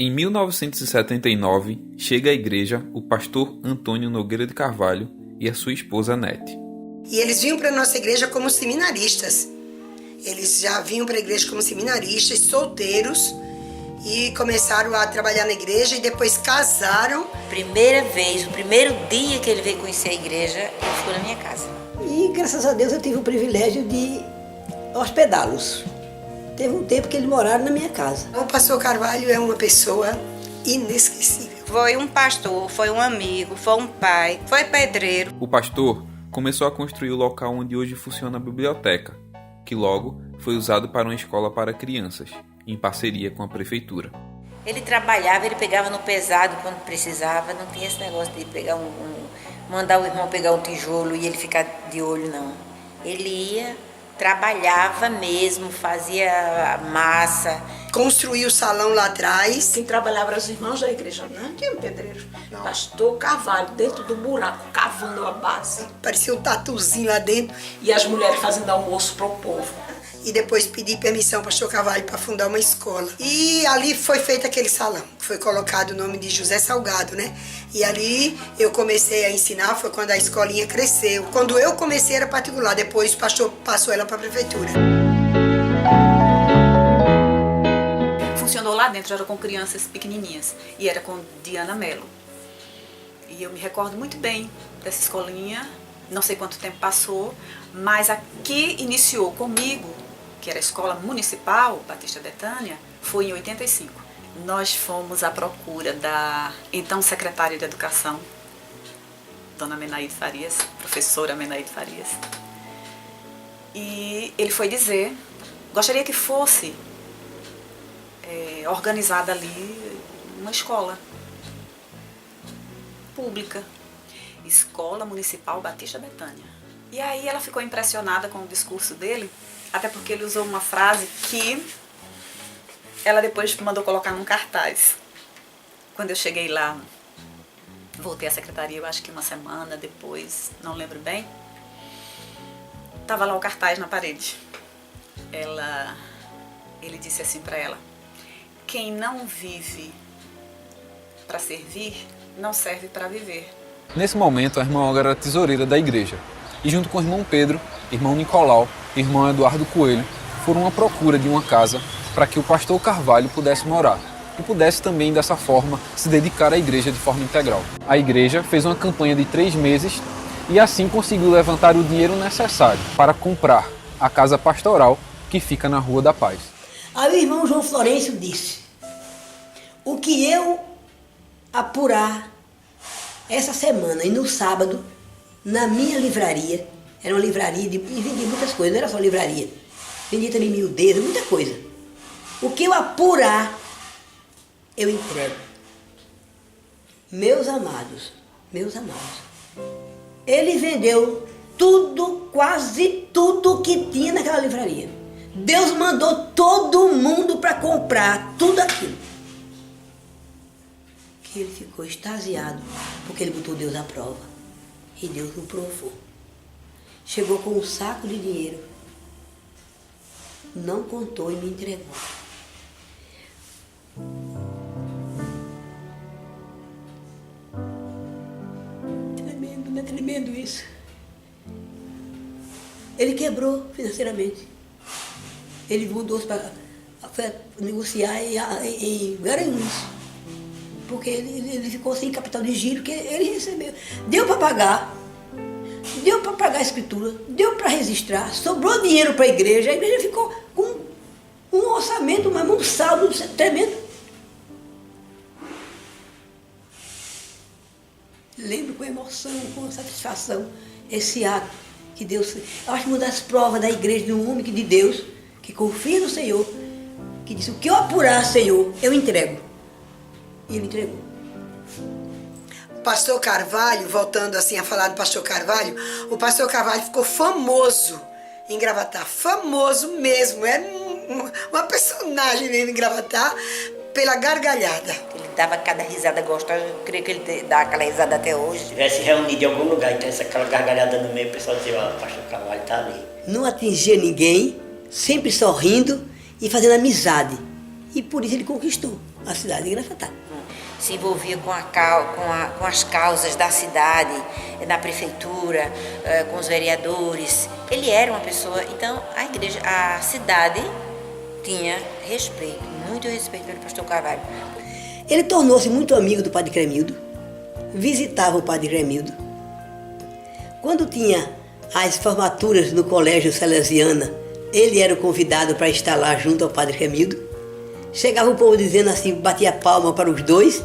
Em 1979, chega à igreja o pastor Antônio Nogueira de Carvalho e a sua esposa Nete. E eles vinham para a nossa igreja como seminaristas. Eles já vinham para a igreja como seminaristas, solteiros, e começaram a trabalhar na igreja e depois casaram. Primeira vez, o primeiro dia que ele veio conhecer a igreja, ele ficou na minha casa. E graças a Deus eu tive o privilégio de hospedá-los. Teve um tempo que eles moraram na minha casa. O pastor Carvalho é uma pessoa inesquecível. Foi um pastor, foi um amigo, foi um pai, foi pedreiro. O pastor começou a construir o local onde hoje funciona a biblioteca, que logo foi usado para uma escola para crianças, em parceria com a prefeitura. Ele trabalhava, ele pegava no pesado quando precisava, não tinha esse negócio de pegar mandar o irmão pegar um tijolo e ele ficar de olho, não. Ele ia, trabalhava mesmo, fazia massa. Construiu o salão lá atrás. Quem trabalhava eram os irmãos da igreja, não tinha pedreiro. Pastor Carvalho, dentro do buraco, cavando a base. Parecia um tatuzinho lá dentro. E as mulheres fazendo almoço pro povo. E depois pedi permissão ao pastor Carvalho para fundar uma escola. E ali foi feito aquele salão. Foi colocado o nome de José Salgado, né? E ali eu comecei a ensinar, foi quando a escolinha cresceu. Quando eu comecei era particular, depois o pastor passou ela para a prefeitura. Funcionou lá dentro, era com crianças pequenininhas. E era com Diana Mello. E eu me recordo muito bem dessa escolinha. Não sei quanto tempo passou, mas a que iniciou comigo, que era a Escola Municipal Batista Betânia, foi em 85. Nós fomos à procura da então secretária de Educação, dona Menaíde Farias, professora Menaíde Farias. E ele foi dizer, gostaria que fosse organizada ali uma escola pública. Escola Municipal Batista Betânia. E aí ela ficou impressionada com o discurso dele, até porque ele usou uma frase que ela depois mandou colocar num cartaz. Quando eu cheguei lá, voltei à secretaria, eu acho que uma semana depois, não lembro bem, estava lá o cartaz na parede. Ele disse assim para ela: quem não vive para servir, não serve para viver. Nesse momento, a irmã Olga era tesoureira da igreja, e junto com o irmão Pedro, irmão Nicolau e irmão Eduardo Coelho, foram à procura de uma casa para que o pastor Carvalho pudesse morar, e pudesse também, dessa forma, se dedicar à igreja de forma integral. A igreja fez uma campanha de 3 meses e assim conseguiu levantar o dinheiro necessário para comprar a casa pastoral que fica na Rua da Paz. Aí o irmão João Florencio disse: o que eu apurar essa semana e no sábado, na minha livraria, era uma livraria e vendia muitas coisas, não era só livraria, vendia também miudeza, muita coisa. O que eu apurar, eu entrego. Meus amados, ele vendeu tudo, quase tudo que tinha naquela livraria. Deus mandou todo mundo para comprar tudo aquilo. Que ele ficou extasiado, porque ele botou Deus à prova. E Deus o provou. Chegou com um saco de dinheiro, não contou e me entregou. Tremendo, não é tremendo isso? Ele quebrou financeiramente. Ele mudou para negociar em Garanhuns. Porque ele ficou sem capital de giro, que ele recebeu. Deu para pagar a escritura, deu para registrar, sobrou dinheiro para a igreja ficou com um orçamento, um saldo tremendo. Lembro com emoção, com satisfação, esse ato que Deus... Eu acho que uma das provas da igreja, de um homem de Deus, que confia no Senhor, que disse: o que eu apurar, Senhor, eu entrego. E ele entregou. Pastor Carvalho, voltando assim a falar do pastor Carvalho, o pastor Carvalho ficou famoso em Gravatá, famoso mesmo, era uma personagem mesmo em Gravatá, pela gargalhada. Ele dava cada risada gostosa, eu creio que ele dá aquela risada até hoje. Se tivesse reunido em algum lugar e tivesse aquela gargalhada no meio, o pessoal dizia: ó, o pastor Carvalho tá ali. Não atingia ninguém, sempre sorrindo e fazendo amizade. E por isso ele conquistou. a cidade de Gravatá. Se envolvia com as causas da cidade, na prefeitura, com os vereadores. Ele era uma pessoa... Então, a cidade tinha respeito, muito respeito pelo pastor Carvalho. Ele tornou-se muito amigo do padre Cremildo, visitava o padre Cremildo. Quando tinha as formaturas no colégio Salesiana, ele era o convidado para estar lá junto ao padre Cremildo. Chegava o povo dizendo assim, batia palma para os dois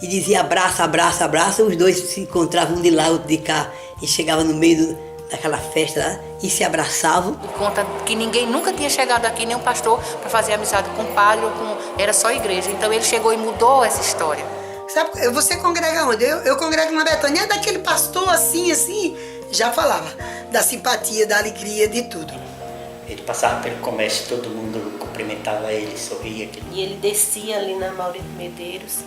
e dizia abraça, abraça, abraça. Os dois se encontravam um de lá, outro de cá, e chegavam no meio daquela festa lá e se abraçavam. Por conta que ninguém nunca tinha chegado aqui, nenhum pastor, para fazer amizade com o padre, era só igreja. Então ele chegou e mudou essa história. Sabe, você congrega onde? Eu congrego na Betânia, daquele pastor assim, já falava da simpatia, da alegria, de tudo. Ele passava pelo comércio, todo mundo cumprimentava ele, sorria. E ele descia ali na Maurício Medeiros.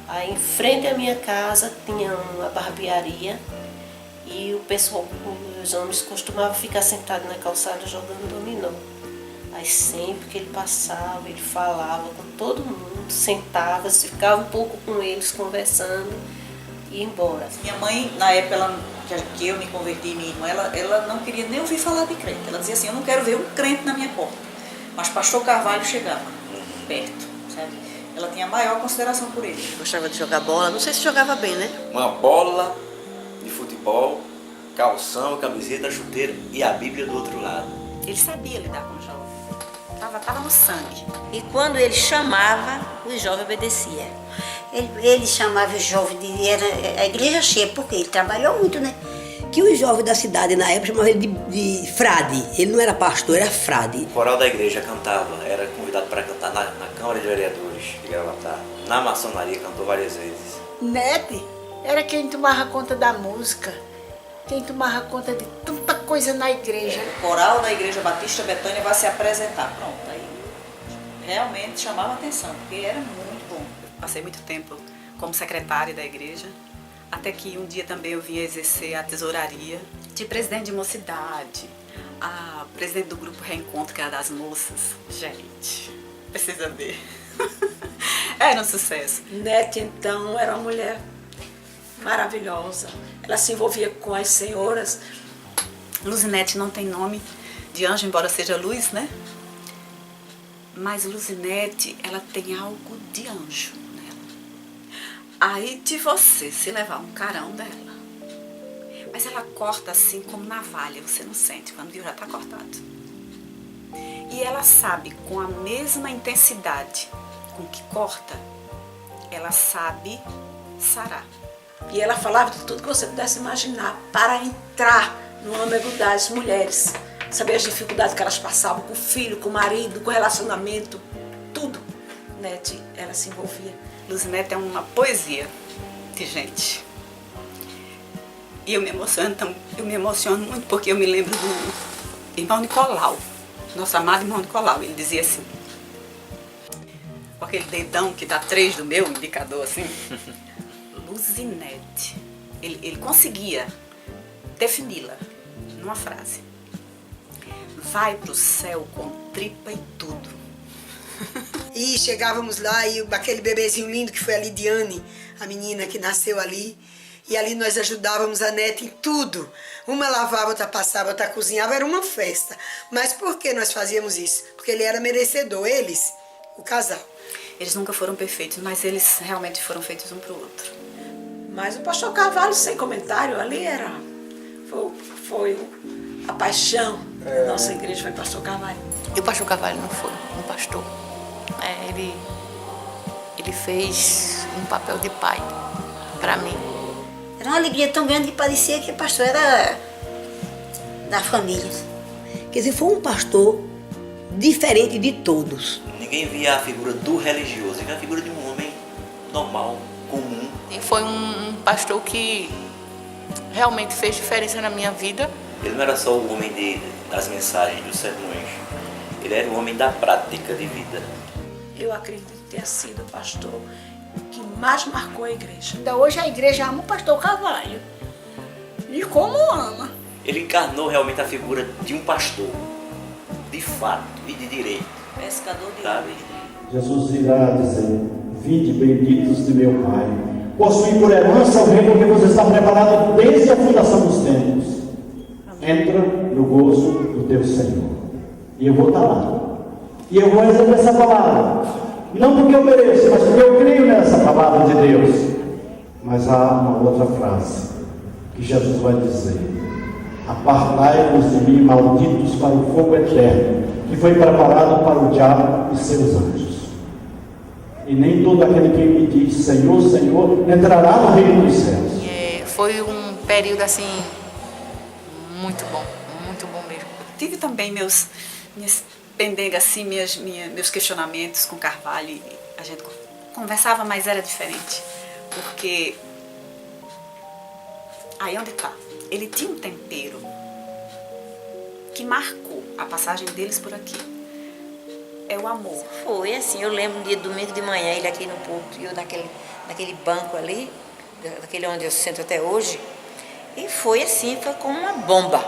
Aí em frente à minha casa tinha uma barbearia e o pessoal, os homens costumavam ficar sentados na calçada jogando dominó. Aí sempre que ele passava, ele falava com todo mundo, sentava-se, ficava um pouco com eles conversando e ia embora. Minha mãe, na época que eu me converti, minha irmã, ela não queria nem ouvir falar de crente. Ela dizia assim, eu não quero ver um crente na minha porta. Mas pastor Carvalho chegava perto, sabe? Ela tinha a maior consideração por ele. Gostava de jogar bola, não sei se jogava bem, né? Uma bola de futebol, calção, camiseta, chuteira e a Bíblia do outro lado. Ele sabia lidar com o jovem. Tava no sangue. E quando ele chamava, o jovem obedecia. Ele chamava o jovem era a igreja cheia, porque ele trabalhou muito, né? Que os jovens da cidade na época chamavam ele de frade. Ele não era pastor, era frade. O coral da igreja cantava, era convidado para cantar na Câmara de Vereadores de Gravatá. Na maçonaria cantou várias vezes. Nete era quem tomava conta da música, quem tomava conta de tanta coisa na igreja. O coral da Igreja Batista Betânia vai se apresentar. Pronto, aí realmente chamava atenção, porque era muito bom. Eu passei muito tempo como secretária da igreja, até que um dia também eu vim exercer a tesouraria de presidente de mocidade, a presidente do grupo Reencontro, que era das moças. Gente, precisa ver. Era um sucesso. Nete, então, era uma mulher maravilhosa. Ela se envolvia com as senhoras. Luzinete não tem nome de anjo, embora seja luz, né? Mas Luzinete, ela tem algo de anjo nela. Aí de você se levar um carão dela. Mas ela corta assim como navalha, você não sente, quando viu já tá cortado. E ela sabe, com a mesma intensidade com que corta, ela sabe sarar. E ela falava de tudo que você pudesse imaginar para entrar no âmago das mulheres. Saber as dificuldades que elas passavam com o filho, com o marido, com o relacionamento, tudo. Nete, ela se envolvia. Luzinete é uma poesia de gente. E eu me emociono muito porque eu me lembro do irmão Nicolau, nosso amado irmão Nicolau. Ele dizia assim, com aquele dedão que dá 3 do meu indicador assim, Luzinete. Ele conseguia defini-la numa frase. Vai pro céu com tripa e tudo. E chegávamos lá e aquele bebezinho lindo que foi a Lidiane, a menina que nasceu ali. E ali nós ajudávamos a Nete em tudo. Uma lavava, outra passava, outra cozinhava, era uma festa. Mas por que nós fazíamos isso? Porque ele era merecedor, eles, o casal. Eles nunca foram perfeitos, mas eles realmente foram feitos um pro outro. Mas o pastor Carvalho, sem comentário, ali foi a paixão da nossa igreja, foi o pastor Carvalho. E o pastor Carvalho não foi um pastor. Ele fez um papel de pai para mim. Era uma alegria tão grande que parecia que o pastor era da família. Quer dizer, foi um pastor diferente de todos. Ninguém via a figura do religioso, via a figura de um homem normal, comum. E foi um pastor que realmente fez diferença na minha vida. Ele não era só o homem das mensagens, dos sermões. Ele era o homem da prática de vida. Eu acredito ter sido o pastor que mais marcou a igreja. Ainda hoje a igreja ama o pastor Carvalho. E como ama. Ele encarnou realmente a figura de um pastor, de fato e de direito. Pescador de sabe? Jesus irá dizer, Vinde benditos de meu Pai, possui por herança o reino que vos está preparado desde a fundação dos tempos. Entra no gozo do teu Senhor. E eu vou estar lá. E eu vou receber essa palavra. Não porque eu mereço, mas porque eu creio nessa palavra de Deus. Mas há uma outra frase que Jesus vai dizer: apartai-vos de mim, malditos, para o fogo eterno, que foi preparado para o diabo e seus anjos. E nem todo aquele que me diz Senhor, Senhor, entrará no reino dos céus. Foi um período assim muito bom mesmo. Tive também minhas pendengas, assim, meus questionamentos com Carvalho. E a gente conversava, mas era diferente. Porque aí onde está? Ele tinha um tempero que marcou a passagem deles por aqui. É o amor. Foi assim, eu lembro um dia, domingo de manhã, ele aqui no púlpito, e eu naquele banco ali, daquele onde eu sento até hoje, e foi assim, foi como uma bomba,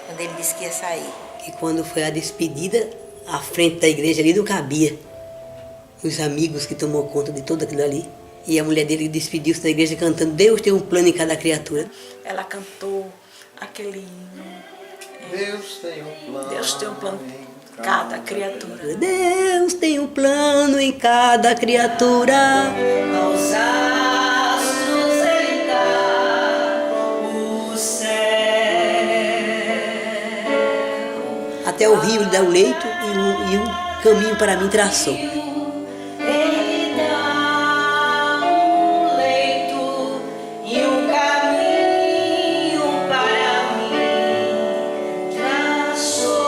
quando ele disse que ia sair. E quando foi a despedida, à frente da igreja ali não cabia os amigos que tomou conta de tudo aquilo ali. E a mulher dele despediu-se da igreja cantando Deus tem um plano em cada criatura. Ela cantou aquele hino. Deus tem um plano. Deus tem um plano em cada criatura. Deus tem um plano em cada criatura. Aos astros ele dá o céu. Até o rio lhe dá o leito e um caminho para mim traçou. Ele dá um leito e um caminho para mim traçou.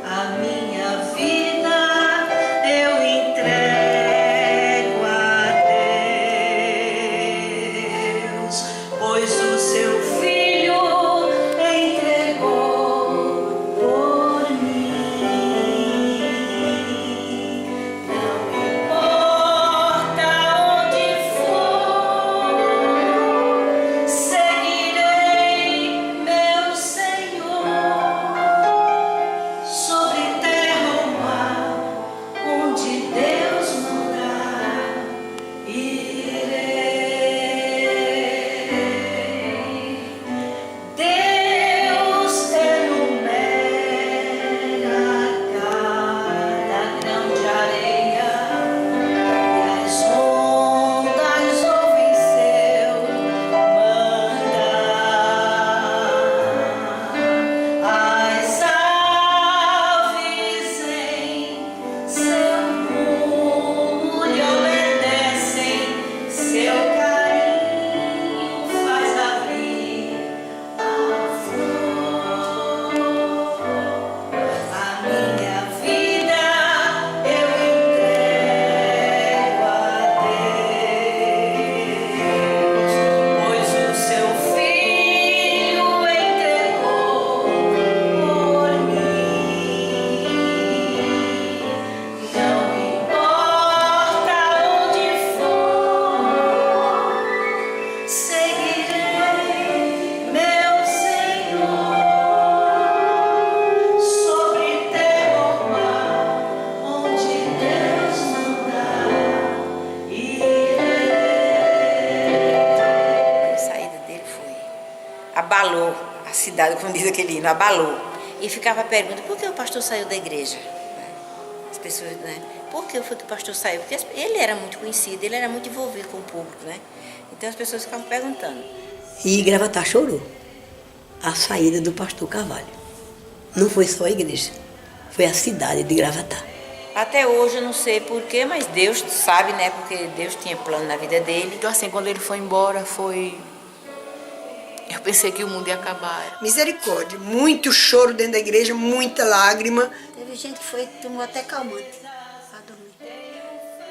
A minha vida eu entrego a Deus, pois o seu filho entregou por mim. Não importa onde for, seguirei meu Senhor. Sobre terra ou mar, onde Deus mandar, irei. Deus enumera cada grão de areia e as ondas ouvem seu mandar. As aves em seu rumo lhe obedecem, seu carinho faz abrir a flor. A minha vida eu entrego a Deus, pois o seu filho entregou por mim. Não importa onde for, seguirei meu Senhor. Sobre terra ou mar, onde Deus mandar, irei. A saída dele abalou a cidade, como diz aquele hino, abalou. E ficava a pergunta, por que o pastor saiu da igreja? As pessoas, né? Por que foi que o pastor saiu? Porque ele era muito conhecido, ele era muito envolvido com o público, né? Então as pessoas ficavam perguntando. E Gravatá chorou a saída do pastor Carvalho. Não foi só a igreja, foi a cidade de Gravatá. Até hoje eu não sei porquê, mas Deus sabe, né? Porque Deus tinha plano na vida dele. Então assim, quando ele foi embora, eu pensei que o mundo ia acabar. Misericórdia, muito choro dentro da igreja, muita lágrima. Teve gente que tomou até calmante para dormir.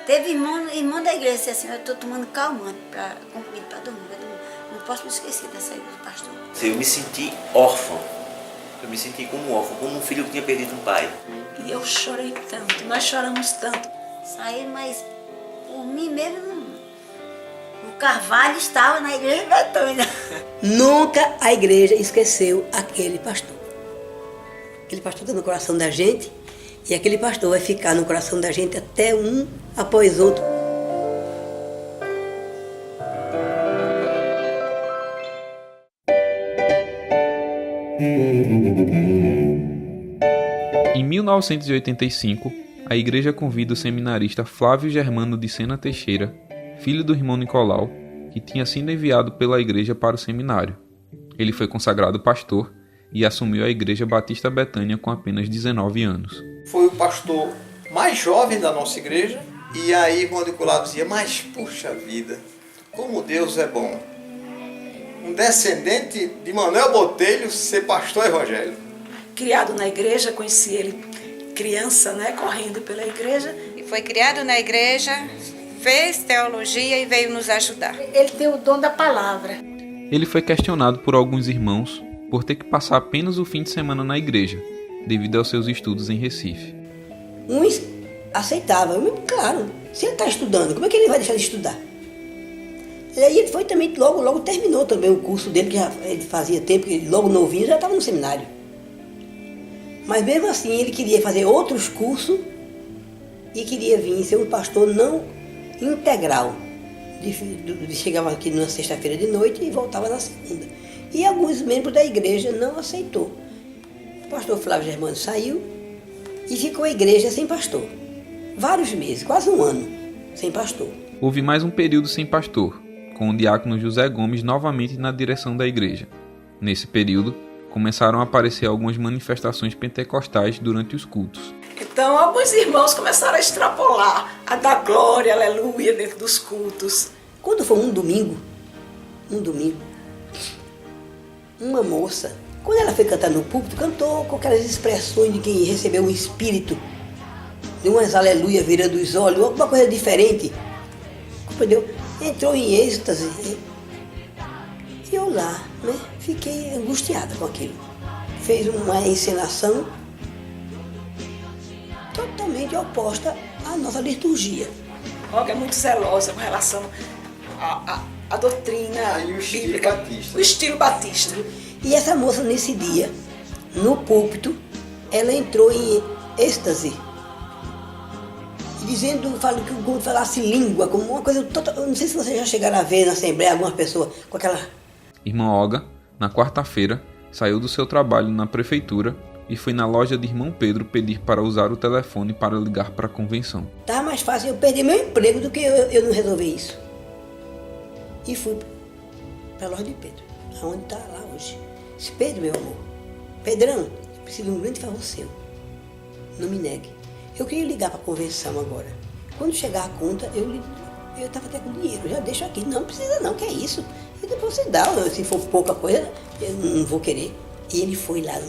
Teve irmão da igreja que disse assim, eu estou tomando calmante comprimido para dormir. Não posso me esquecer dessa igreja do pastor. Eu me senti órfão. Eu me senti como órfão, como um filho que tinha perdido um pai. E eu chorei tanto, nós choramos tanto. Saí, mas por mim mesmo não. O Carvalho estava na igreja Betânia. Nunca a igreja esqueceu aquele pastor. Aquele pastor está no coração da gente E aquele pastor vai ficar no coração da gente até um após outro. Em 1985, a igreja convida o seminarista Flávio Germano de Sena Teixeira, filho do irmão Nicolau, que tinha sido enviado pela igreja para o seminário. Ele foi consagrado pastor e assumiu a Igreja Batista Betânia com apenas 19 anos. Foi o pastor mais jovem da nossa igreja, e aí o irmão Nicolau dizia, mas puxa vida, como Deus é bom. Um descendente de Manuel Botelho ser pastor evangélico. Criado na igreja, conheci ele criança, né, correndo pela igreja. E foi criado na igreja, fez teologia e veio nos ajudar. Ele tem o dom da palavra. Ele foi questionado por alguns irmãos por ter que passar apenas o fim de semana na igreja, devido aos seus estudos em Recife. Uns aceitavam, claro, se ele está estudando, como é que ele vai deixar de estudar? E aí ele foi também, logo terminou também o curso dele, que ele fazia tempo, que logo novinho já estava no seminário. Mas mesmo assim ele queria fazer outros cursos e queria vir ser um pastor não integral. Chegava aqui na sexta-feira de noite e voltava na segunda. E alguns membros da igreja não aceitou. O pastor Flávio Germano saiu e ficou a igreja sem pastor. Vários meses, quase um ano, sem pastor. Houve mais um período sem pastor, com o diácono José Gomes novamente na direção da igreja. Nesse período, começaram a aparecer algumas manifestações pentecostais durante os cultos. Então, alguns irmãos começaram a extrapolar, a dar glória, aleluia, dentro dos cultos. Quando foi um domingo, uma moça, quando ela foi cantar no púlpito, cantou com aquelas expressões de quem recebeu um espírito, de umas aleluia virando os olhos, alguma coisa diferente. Entendeu? Entrou em êxtase. E eu lá, né, fiquei angustiada com aquilo. Fez uma encenação totalmente oposta à nossa liturgia. Olga é muito zelosa com relação à doutrina e o estilo bíblica, batista. o estilo batista. E essa moça, nesse dia, no púlpito, ela entrou em êxtase, dizendo, como falasse língua, como uma coisa total. Não sei se vocês já chegaram a ver na Assembleia alguma pessoa com aquela... Irmã Olga, na quarta-feira, saiu do seu trabalho na prefeitura e foi na loja de irmão Pedro pedir para usar o telefone para ligar para a convenção. Estava mais fácil eu perder meu emprego do que eu não resolver isso. E fui para a loja de Pedro, aonde está lá hoje. Disse, Pedro, meu amor, Pedrão, eu preciso de um grande favor seu. Não me negue. Eu queria ligar para a convenção agora. Quando chegar a conta, eu estava até com dinheiro, já deixo aqui. Não precisa não, que é isso? E depois você dá, se for pouca coisa, eu não vou querer. E ele foi lá,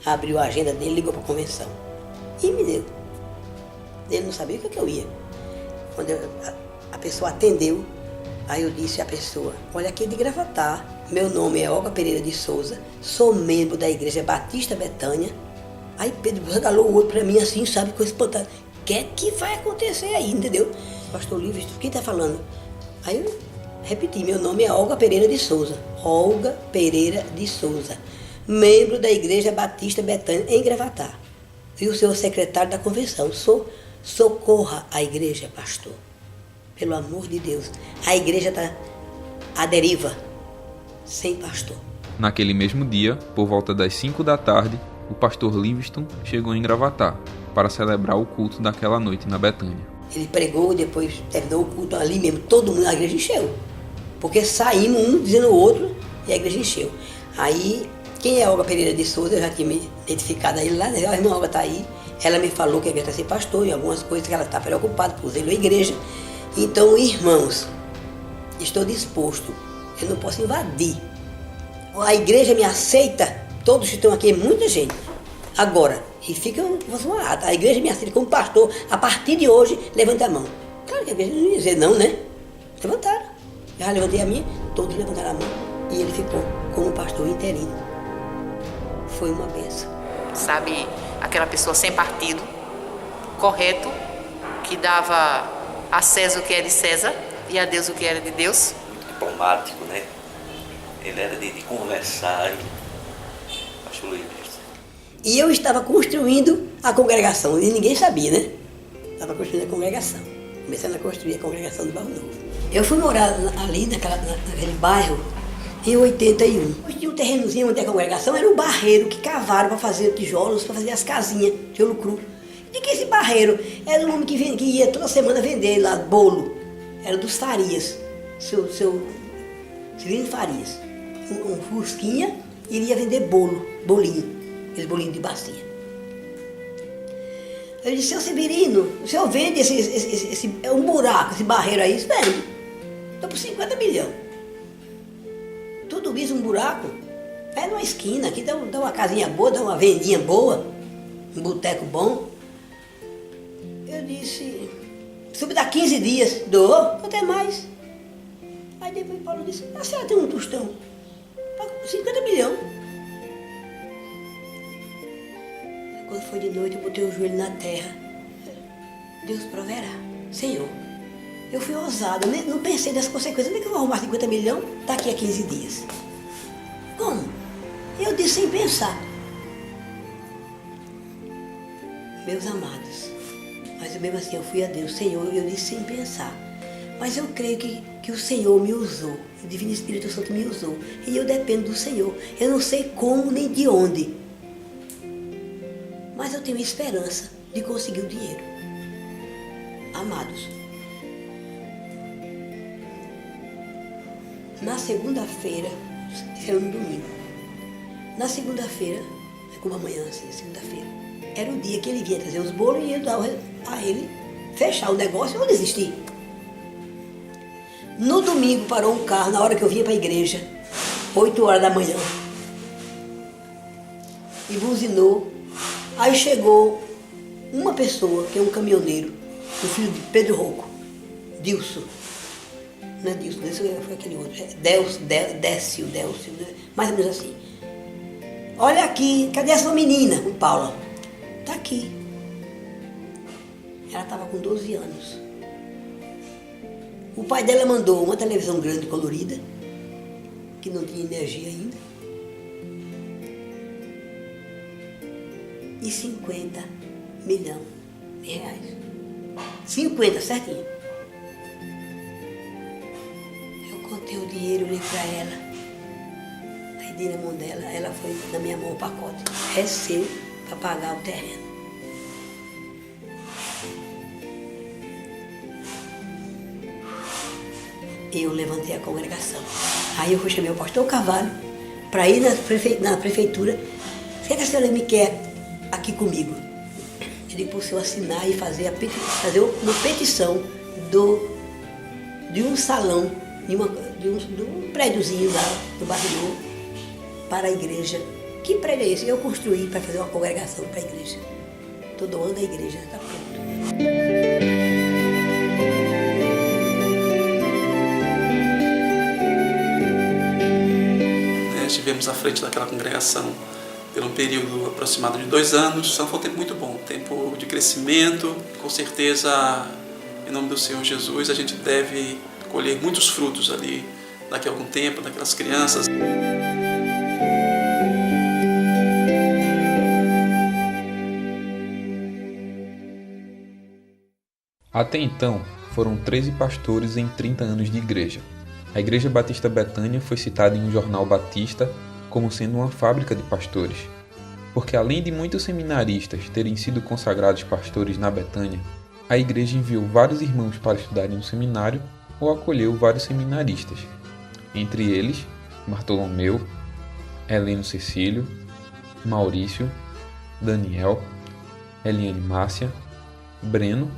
abriu a agenda dele, ligou para a convenção. E me deu. Ele não sabia o que eu ia. Quando a pessoa atendeu, aí eu disse à pessoa, olha, aqui é de Gravatá, meu nome é Olga Pereira de Souza, sou membro da Igreja Batista Betânia. Aí Pedro regalou o olho para mim assim, sabe, com espantado. O que vai acontecer aí, entendeu? Pastor Livre, quem está falando? Aí eu repeti, meu nome é Olga Pereira de Souza. Olga Pereira de Souza, membro da Igreja Batista Betânia em Gravatá. E o senhor secretário da convenção. Socorra a igreja, pastor. Pelo amor de Deus. A igreja está à deriva, sem pastor. Naquele mesmo dia, por volta das 5 da tarde, o pastor Livingston chegou em Gravatá para celebrar o culto daquela noite na Betânia. Ele pregou, depois terminou o culto ali mesmo, todo mundo, a igreja encheu. Porque saímos um dizendo o outro e a igreja encheu. Aí, quem é Olga Pereira de Souza, eu já tinha me identificado a ele lá, né? A irmã Olga está aí, ela me falou que a igreja está sem pastor e algumas coisas que ela está preocupada, por zelo à igreja. Então, irmãos, estou disposto, eu não posso invadir. A igreja me aceita, todos que estão aqui, muita gente. Agora, e fica uma ata, a igreja me aceita como pastor, a partir de hoje, levanta a mão. Claro que a igreja não ia dizer não, né? Levantaram. Eu já levantei a minha, todos levantaram a mão. E ele ficou como pastor interino. Foi uma bênção. Sabe, aquela pessoa sem partido, correto, que dava a César o que é de César e a Deus o que era de Deus. Diplomático, né? Ele era de conversar. Pastor Luiz. E eu estava construindo a congregação, e ninguém sabia, né? Estava construindo a congregação, começando a construir a congregação do Barro Novo. Eu fui morar ali naquele bairro em 81. Tinha um terrenozinho onde a congregação era um barreiro que cavaram para fazer tijolos, para fazer as casinhas, tijolo cru. De que esse barreiro? Era um homem que ia toda semana vender lá bolo. Era dos Farias, seu Severino Farias. Um fusquinha, iria vender bolinho, aquele bolinho de bacia. Eu disse, seu Severino, o senhor vende um buraco, esse barreiro aí? Vende. Estou por 50 milhões. Tudo isso, um buraco. É numa esquina, aqui dá uma casinha boa, dá uma vendinha boa, um boteco bom. Eu disse, soube dar 15 dias, dou, até mais. Aí depois Paulo disse, a senhora tem um tostão, 50 milhões. Quando foi de noite, eu botei o joelho na terra. Deus proverá. Senhor, eu fui ousado, não pensei nas consequências, nem que eu vou arrumar 50 milhões daqui a 15 dias. Como? Eu disse sem pensar. Meus amados, mas mesmo assim eu fui a Deus, Senhor, eu disse sem pensar. Mas eu creio que o Senhor me usou, o Divino Espírito Santo me usou. E eu dependo do Senhor. Eu não sei como nem de onde. Mas eu tenho esperança de conseguir o dinheiro. Amados, na segunda-feira, isso era no domingo, na segunda-feira, é como amanhã assim, segunda-feira, era o dia que ele vinha trazer os bolos e eu dar a ele fechar o negócio e eu desisti. No domingo parou um carro, na hora que eu vinha para a igreja, 8 horas da manhã, e buzinou. Aí chegou uma pessoa, que é um caminhoneiro, o filho de Pedro Rocco, Dilson. Não é Dilson, foi aquele outro, é Décio, mais ou menos assim. Olha aqui, cadê a sua menina? O Paula. Está aqui. Ela estava com 12 anos. O pai dela mandou uma televisão grande, colorida, que não tinha energia ainda, e 50 milhões de reais. 50, certinho. Eu contei o dinheiro, olhei para ela. Aí dei na mão dela, ela foi na minha mão o pacote. É seu para pagar o terreno. Eu levantei a congregação. Aí eu chamei o pastor Carvalho para ir na prefeitura. Se a senhora me quer aqui comigo, ele pôs eu assinar e fazer uma petição de um salão, de um prédiozinho lá do Barro Novo para a igreja. Que prédio é esse? Eu construí para fazer uma congregação para a igreja. Estou doando a igreja, está pronto. Estivemos à frente daquela congregação por um período aproximado de 2 anos. Então foi um tempo muito bom, um tempo de crescimento. Com certeza, em nome do Senhor Jesus, a gente deve colher muitos frutos ali daqui a algum tempo, daquelas crianças. Até então, foram 13 pastores em 30 anos de igreja. A Igreja Batista Betânia foi citada em um jornal batista como sendo uma fábrica de pastores, porque além de muitos seminaristas terem sido consagrados pastores na Betânia, a igreja enviou vários irmãos para estudarem no seminário ou acolheu vários seminaristas, entre eles Bartolomeu, Heleno Cecílio, Maurício, Daniel, Eliane Márcia, Breno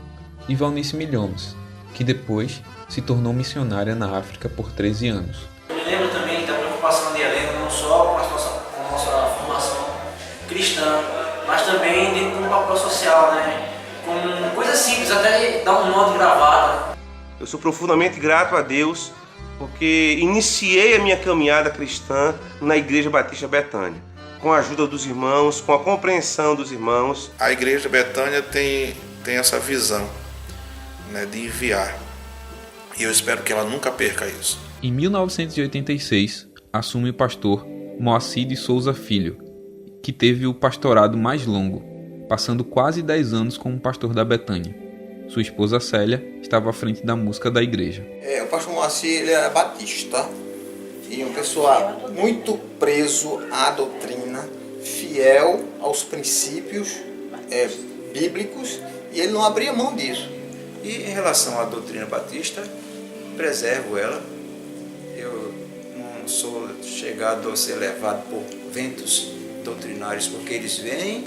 e Valnice Milhomes, que depois se tornou missionária na África por 13 anos. Eu me lembro também da preocupação de Helena, não só com a nossa formação cristã, mas também dentro do papel social, né? Com coisas simples, até dar um nó de gravata. Eu sou profundamente grato a Deus porque iniciei a minha caminhada cristã na Igreja Batista Betânia, com a ajuda dos irmãos, com a compreensão dos irmãos. A Igreja Betânia tem essa visão, né, de enviar. E eu espero que ela nunca perca isso. Em 1986, assume o pastor Moacir de Souza Filho, que teve o pastorado mais longo, passando quase 10 anos como pastor da Betânia. Sua esposa Célia estava à frente da música da igreja. O pastor Moacir, ele era batista e uma pessoa muito preso à doutrina, fiel aos princípios bíblicos, e ele não abria mão disso. E em relação à doutrina batista, preservo ela. Eu não sou chegado a ser levado por ventos doutrinários, porque eles vêm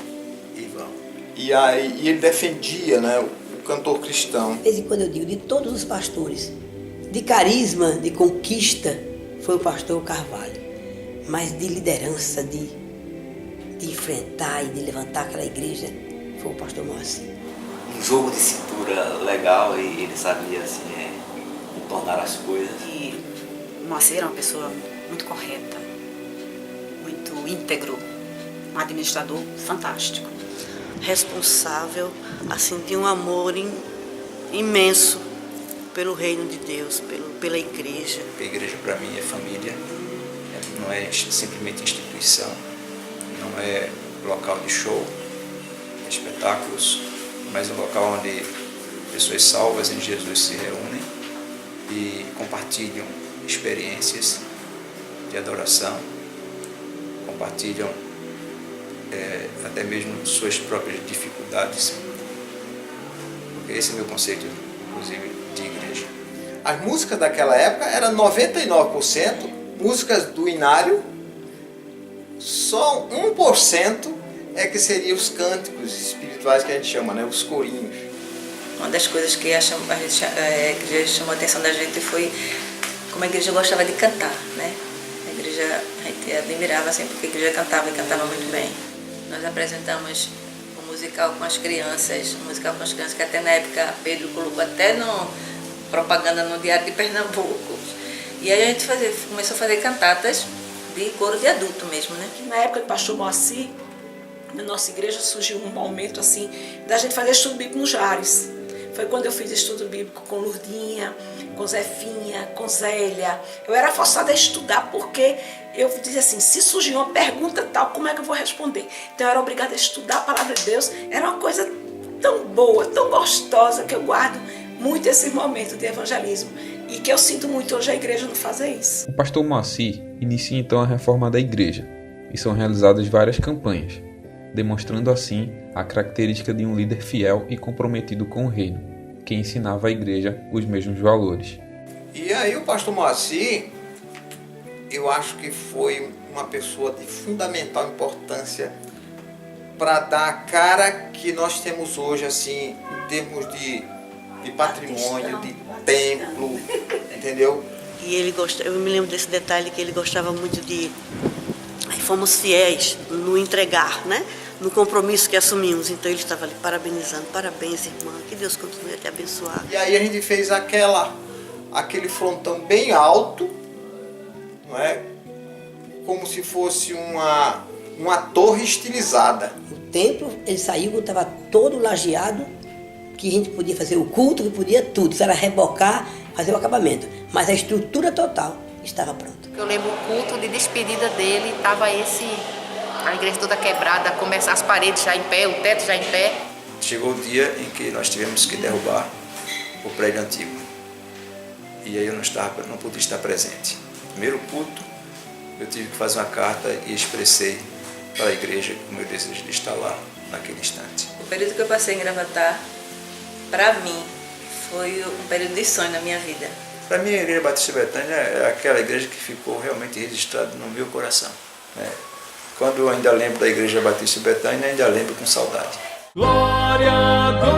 e vão. E ele defendia, né, o cantor cristão. De vez em quando eu digo, de todos os pastores, de carisma, de conquista, foi o pastor Carvalho. Mas de liderança, de enfrentar e de levantar aquela igreja, foi o pastor Moacir. Um jogo de cintura legal, e ele sabia assim, tornar as coisas. E o Moacir era uma pessoa muito correta, muito íntegro, um administrador fantástico. Responsável, assim, de um amor imenso pelo reino de Deus, pela igreja. A igreja para mim é família, não é simplesmente instituição, não é local de show, espetáculos, mas um local onde pessoas salvas em Jesus se reúnem e compartilham experiências de adoração, compartilham até mesmo suas próprias dificuldades, porque esse é o meu conceito, inclusive, de igreja. As músicas daquela época eram 99% músicas do inário, só 1% é que seriam os cânticos espirituais que a gente chama, né, os corinhos. Uma das coisas que a igreja chamou a atenção da gente foi como a igreja gostava de cantar, né? A gente admirava sempre porque a igreja cantava e cantava muito bem. Nós apresentamos um musical com as crianças, que até na época Pedro colocou até propaganda no Diário de Pernambuco. E aí a gente começou a fazer cantatas de coro de adulto mesmo, né? Na época do pastor Moacir, na nossa igreja surgiu um momento assim da gente fazer estudo bíblico nos Jares. Foi quando eu fiz estudo bíblico com Lourdinha, com Zefinha, com Zélia. Eu era forçada a estudar porque eu dizia assim, se surgir uma pergunta tal, como é que eu vou responder? Então eu era obrigada a estudar a palavra de Deus. Era uma coisa tão boa, tão gostosa, que eu guardo muito esse momento de evangelismo. E que eu sinto muito hoje a igreja não fazer isso. O pastor Moacir inicia então a reforma da igreja e são realizadas várias campanhas, demonstrando assim a característica de um líder fiel e comprometido com o reino, que ensinava à igreja os mesmos valores. E aí o pastor Moacir, eu acho que foi uma pessoa de fundamental importância para dar a cara que nós temos hoje, assim, em termos de patrimônio, de templo, entendeu? E ele eu me lembro desse detalhe que ele gostava muito de... Fomos fiéis no entregar, né? No compromisso que assumimos. Então ele estava ali parabenizando. Parabéns, irmã. Que Deus continue a te abençoar. E aí a gente fez aquele frontão bem alto, não é? Como se fosse uma torre estilizada. O templo, ele saiu, estava todo lajeado, que a gente podia fazer o culto, que podia tudo. Isso era rebocar, fazer o acabamento. Mas a estrutura total estava pronta. Eu lembro o culto de despedida dele, estava a igreja toda quebrada, começar as paredes já em pé, o teto já em pé. Chegou o dia em que nós tivemos que derrubar o prédio antigo. E aí eu não pude estar presente. Primeiro culto, eu tive que fazer uma carta e expressei para a igreja o meu desejo de estar lá naquele instante. O período que eu passei em Gravatá, para mim, foi um período de sonho na minha vida. Para mim, a Igreja Batista Betânia é aquela igreja que ficou realmente registrada no meu coração, né? Quando eu ainda lembro da Igreja Batista Betânia, ainda lembro com saudade. Glória a Deus.